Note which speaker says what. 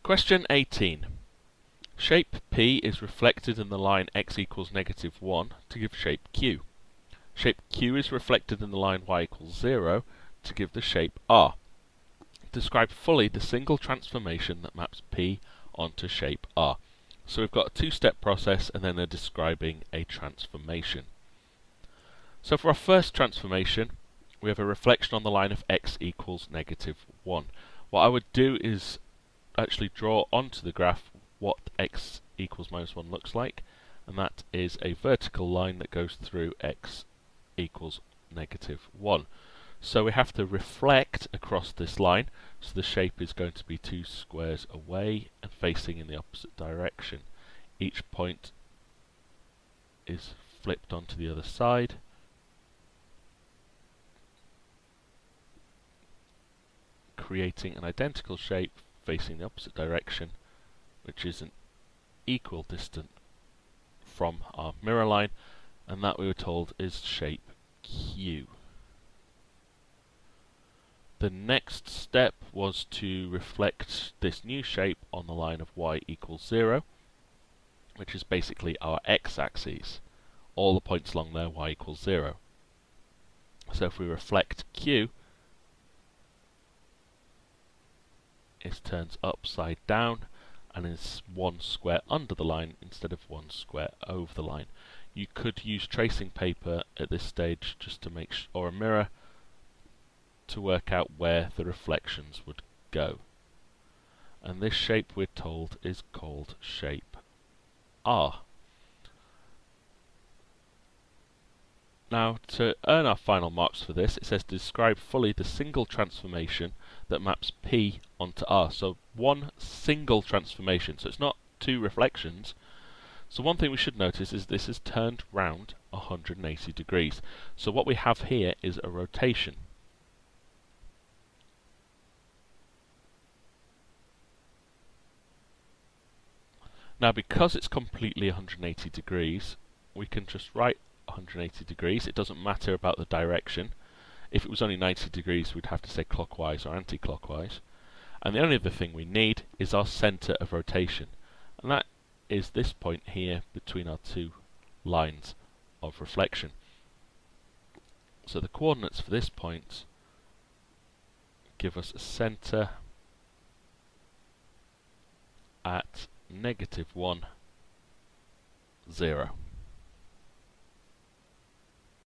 Speaker 1: Question 18. Shape P is reflected in the line x equals -1 to give shape Q. Shape Q is reflected in the line y equals 0 to give the shape R. Describe fully the single transformation that maps P onto shape R. So we've got a two-step process and then they're describing a transformation. So for our first transformation, we have a reflection on the line of x equals -1. What I would do is actually draw onto the graph what x equals -1 looks like, and that is a vertical line that goes through x equals -1. So we have to reflect across this line, so the shape is going to be 2 squares away and facing in the opposite direction. Each point is flipped onto the other side, creating an identical shape facing the opposite direction, which is an equal distance from our mirror line, and that we were told is shape Q. The next step was to reflect this new shape on the line of y equals 0, which is basically our x-axis. All the points along there, y equals 0. So if we reflect Q, it turns upside down and is 1 square under the line instead of 1 square over the line. You could use tracing paper at this stage just to make or a mirror to work out where the reflections would go. And this shape, we're told, is called shape R. Now, to earn our final marks for this, it says describe fully the single transformation that maps P onto R. So one single transformation, so it's not 2 reflections. So one thing we should notice is this is turned round 180 degrees. So what we have here is a rotation. Now, because it's completely 180 degrees, we can just write 180 degrees. It doesn't matter about the direction. If it was only 90 degrees, we'd have to say clockwise or anti-clockwise. And the only other thing we need is our center of rotation, and that is this point here between our 2 lines of reflection. So the coordinates for this point give us a center at -1, 0.